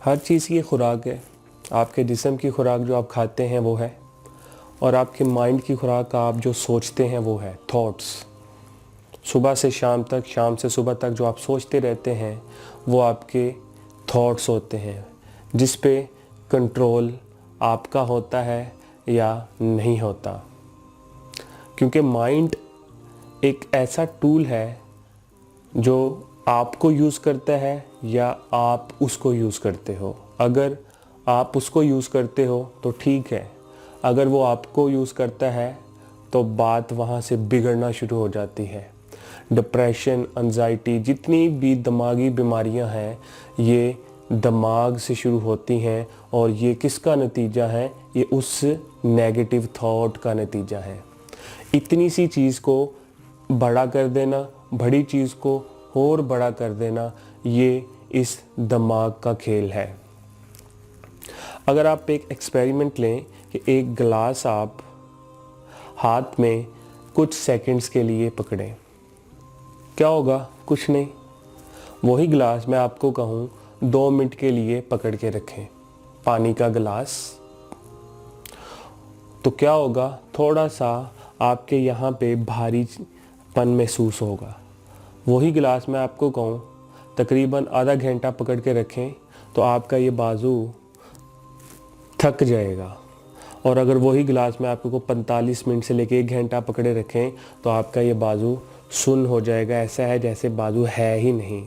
हर चीज़ की खुराक है। आपके जिस्म की खुराक जो आप खाते हैं वो है, और आपके माइंड की खुराक आप जो सोचते हैं वो है थॉट्स। सुबह से शाम तक, शाम से सुबह तक जो आप सोचते रहते हैं वो आपके थॉट्स होते हैं, जिस पे कंट्रोल आपका होता है या नहीं होता। क्योंकि माइंड एक ऐसा टूल है जो आपको यूज़ करता है या आप उसको यूज़ करते हो। अगर आप उसको यूज़ करते हो तो ठीक है, अगर वो आपको यूज़ करता है तो बात वहाँ से बिगड़ना शुरू हो जाती है। डिप्रेशन, एंजाइटी, जितनी भी दिमागी बीमारियाँ हैं ये दिमाग से शुरू होती हैं, और ये किसका नतीजा है? ये उस नेगेटिव थॉट का नतीजा है। इतनी सी चीज़ को बड़ा कर देना, बड़ी चीज़ को और बड़ा कर देना, ये इस दिमाग का खेल है। अगर आप एक एक्सपेरिमेंट लें कि एक गिलास आप हाथ में कुछ सेकंड्स के लिए पकड़ें, क्या होगा? कुछ नहीं। वही गिलास मैं आपको कहूँ 2 मिनट के लिए पकड़ के रखें, पानी का गिलास, तो क्या होगा? थोड़ा सा आपके यहाँ पे भारीपन महसूस होगा। वही गिलास मैं आपको कहूँ तकरीबन आधा घंटा पकड़ के रखें तो आपका ये बाजू थक जाएगा। और अगर वही गिलास मैं आपको 45 मिनट से लेके 1 घंटा पकड़े रखें तो आपका ये बाजू सुन्न हो जाएगा। ऐसा है जैसे बाजू है ही नहीं।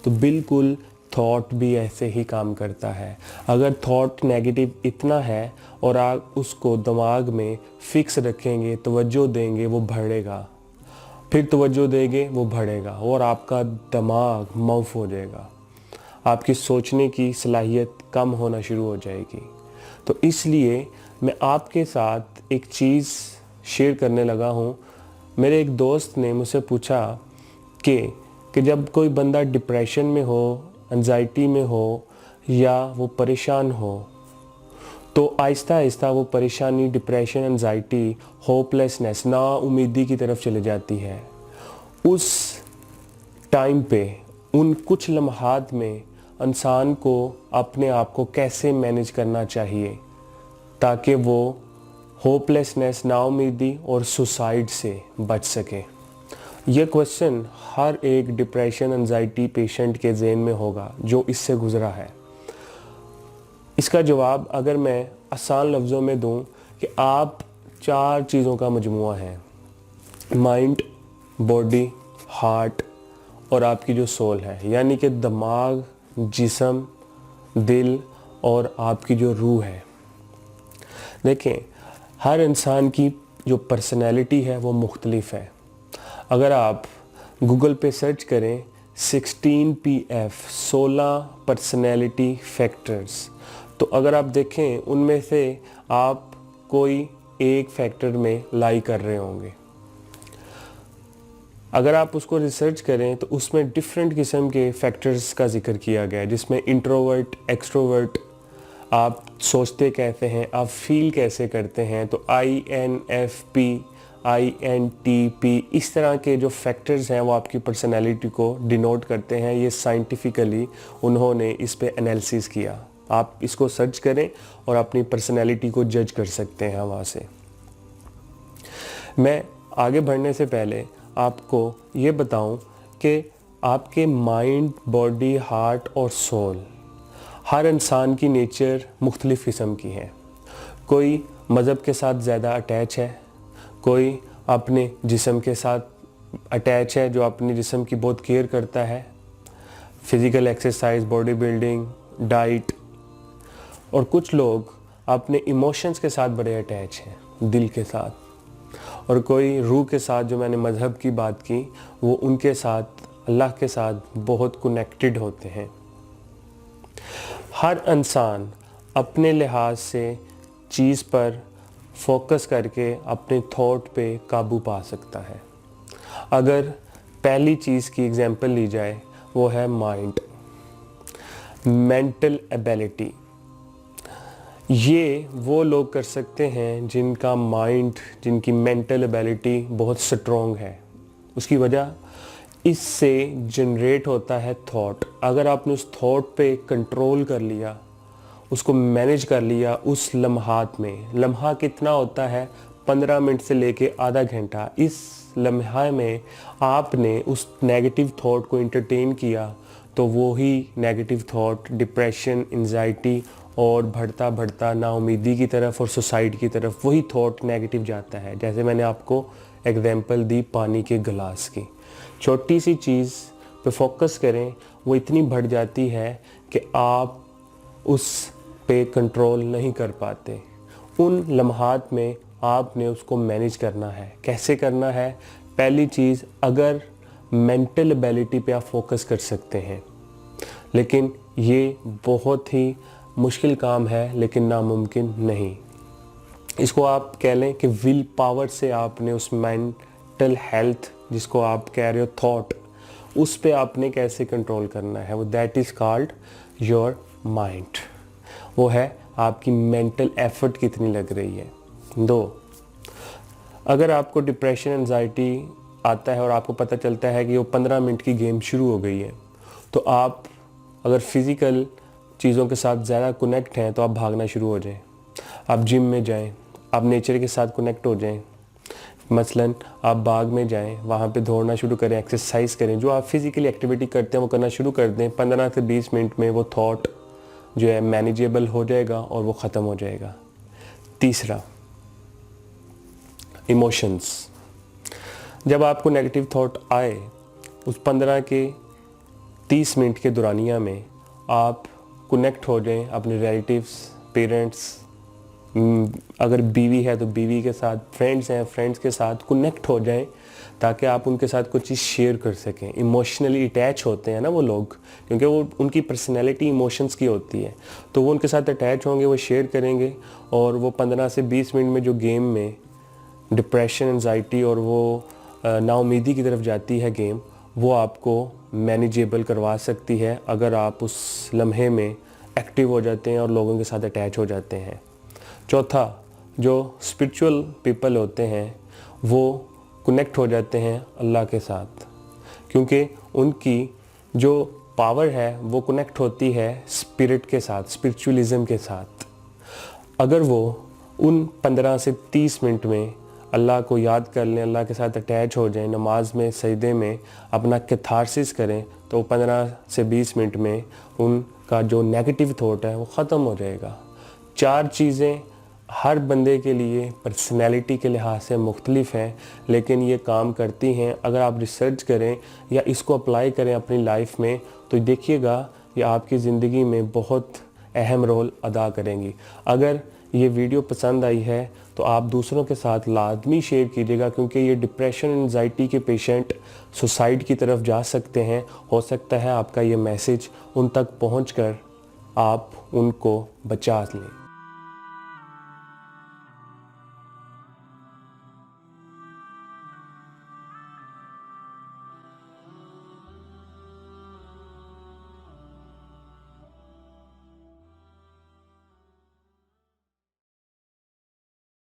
तो बिल्कुल थॉट भी ऐसे ही काम करता है। अगर थॉट नेगेटिव इतना है और आप उसको दिमाग में फिक्स रखेंगे, तवज्जो देंगे, वो बढ़ेगा, फिर तवज्जो देंगे वो बढ़ेगा, और आपका दिमाग मौफ हो जाएगा। आपकी सोचने की सलाहियत कम होना शुरू हो जाएगी। तो इसलिए मैं आपके साथ एक चीज़ शेयर करने लगा हूँ। मेरे एक दोस्त ने मुझसे पूछा कि जब कोई बंदा डिप्रेशन में हो, एंजाइटी में हो या वो परेशान हो, तो आहिस्ता आहिस्ता वो परेशानी, डिप्रेशन, एंजाइटी, होपलेसनेस, नाउमीदी की तरफ चले जाती है। उस टाइम पे, उन कुछ लम्हात में इंसान को अपने आप को कैसे मैनेज करना चाहिए ताकि वो होपलेसनेस, नाउमीदी और सुसाइड से बच सके। ये क्वेश्चन हर एक डिप्रेशन, एंजाइटी पेशेंट के ज़हन में होगा जो इससे गुज़रा है। इसका जवाब अगर मैं आसान लफ्ज़ों में दूं कि आप 4 चीज़ों का मजमुआ है: माइंड, बॉडी, हार्ट और आपकी जो सोल है, यानी कि दिमाग, जिस्म, दिल और आपकी जो रूह है। देखें, हर इंसान की जो पर्सनैलिटी है वो मुख्तलिफ है। अगर आप गूगल पे सर्च करें 16PF 16 पर्सनैलिटी फैक्टर्स, तो अगर आप देखें उनमें से आप कोई एक फैक्टर में लाई कर रहे होंगे। अगर आप उसको रिसर्च करें तो उसमें डिफरेंट किस्म के फैक्टर्स का जिक्र किया गया है, जिसमें इंट्रोवर्ट, एक्सट्रोवर्ट, आप सोचते कैसे हैं, आप फील कैसे करते हैं, तो INFP, INTP, इस तरह के जो फैक्टर्स हैं वो आपकी पर्सनैलिटी को डिनोट करते हैं। ये साइंटिफिकली उन्होंने इस पे एनालिसिस किया। आप इसको सर्च करें और अपनी पर्सनैलिटी को जज कर सकते हैं वहाँ से। मैं आगे बढ़ने से पहले आपको ये बताऊं कि आपके माइंड, बॉडी, हार्ट और सोल, हर इंसान की नेचर मुख्तलिफ़ किस्म की है। कोई मज़हब के साथ ज़्यादा अटैच है, कोई अपने जिस्म के साथ अटैच है जो अपने जिस्म की बहुत केयर करता है, physical exercise, body building, diet. और कुछ लोग अपने इमोशंस के साथ बड़े अटैच हैं, दिल के साथ। और कोई रूह के साथ, जो मैंने मज़हब की बात की, वो उनके साथ, अल्लाह के साथ बहुत कनेक्टेड होते हैं। हर इंसान अपने लिहाज से चीज़ पर फोकस करके अपने थॉट पे काबू पा सकता है। अगर पहली चीज़ की एग्जांपल ली जाए वो है माइंड, मेंटल एबिलिटी। ये वो लोग कर सकते हैं जिनका माइंड, जिनकी मेंटल एबिलिटी बहुत स्ट्रॉन्ग है। उसकी वजह इससे जनरेट होता है थॉट। अगर आपने उस थॉट पे कंट्रोल कर लिया, उसको मैनेज कर लिया उस लम्हात में, लम्हा कितना होता है 15 मिनट से लेके आधा घंटा, इस लम्हा में आपने उस नेगेटिव थॉट को इंटरटेन किया तो वो ही नेगेटिव थॉट डिप्रेशन, एंजाइटी और बढ़ता बढ़ता नाउमीदी की तरफ और सुसाइड की तरफ वही थॉट नेगेटिव जाता है। जैसे मैंने आपको एग्जांपल दी पानी के गिलास की, छोटी सी चीज़ पे फोकस करें, वो इतनी बढ़ जाती है कि आप उस पे कंट्रोल नहीं कर पाते। उन लम्हात में आपने उसको मैनेज करना है। कैसे करना है? पहली चीज़, अगर मेंटल एबिलिटी पे आप फोकस कर सकते हैं, लेकिन ये बहुत ही मुश्किल काम है, लेकिन नामुमकिन नहीं। इसको आप कह लें कि विल पावर से आपने उस मेंटल हेल्थ जिसको आप कह रहे हो थॉट, उस पे आपने कैसे कंट्रोल करना है, वो that is called your mind. वो है आपकी मेंटल एफर्ट कितनी लग रही है। 2, अगर आपको डिप्रेशन, एंजाइटी आता है और आपको पता चलता है कि वो 15 मिनट की गेम शुरू हो गई है, तो आप अगर फिज़िकल चीज़ों के साथ ज़्यादा कनेक्ट हैं तो आप भागना शुरू हो जाएं, आप जिम में जाएं, आप नेचर के साथ कनेक्ट हो जाएं। मसलन आप बाग में जाएं, वहाँ पे दौड़ना शुरू करें, एक्सरसाइज करें, जो आप फिज़िकली एक्टिविटी करते हैं वो करना शुरू कर दें। 15 से 20 मिनट में वो थॉट जो है मैनेजेबल हो जाएगा और वो ख़त्म हो जाएगा। तीसरा, इमोशंस। जब आपको नेगेटिव थॉट आए, उस 15 के 30 मिनट के दौरानिया में आप कनेक्ट हो जाएं अपने रिलेटिव्स, पेरेंट्स, अगर बीवी है तो बीवी के साथ, फ्रेंड्स हैं फ्रेंड्स के साथ कनेक्ट हो जाएं, ताकि आप उनके साथ कुछ चीज़ शेयर कर सकें। इमोशनली अटैच होते हैं ना वो लोग, क्योंकि वो उनकी पर्सनैलिटी इमोशंस की होती है, तो वो उनके साथ अटैच होंगे, वो शेयर करेंगे, और वो 15 से 20 मिनट में जो गेम में डिप्रेशन, एंजाइटी और वो नाउमीदी की तरफ जाती है गेम, वो आपको मैनेजेबल करवा सकती है अगर आप उस लम्हे में एक्टिव हो जाते हैं और लोगों के साथ अटैच हो जाते हैं। चौथा, जो स्पिरिचुअल पीपल होते हैं वो कनेक्ट हो जाते हैं अल्लाह के साथ, क्योंकि उनकी जो पावर है वो कनेक्ट होती है स्पिरिट के साथ, स्पिरिचुअलिज्म के साथ। अगर वो उन 15 से 30 मिनट में अल्लाह को याद कर लें, अल्लाह के साथ अटैच हो जाएं, नमाज में, सजदे में अपना कैथारसिस करें, तो 15 से 20 मिनट में उनका जो नेगेटिव थॉट है वो ख़त्म हो जाएगा। 4 चीज़ें हर बंदे के लिए पर्सनैलिटी के लिहाज से मुख्तलिफ हैं, लेकिन ये काम करती हैं। अगर आप रिसर्च करें या इसको अप्लाई करें अपनी लाइफ में, तो देखिएगा ये आपकी ज़िंदगी में बहुत अहम रोल अदा करेंगी। अगर ये वीडियो पसंद आई है तो आप दूसरों के साथ लाजमी शेयर कीजिएगा, क्योंकि ये डिप्रेशन, एंजाइटी के पेशेंट सुसाइड की तरफ जा सकते हैं। हो सकता है आपका ये मैसेज उन तक पहुंचकर आप उनको बचा लें।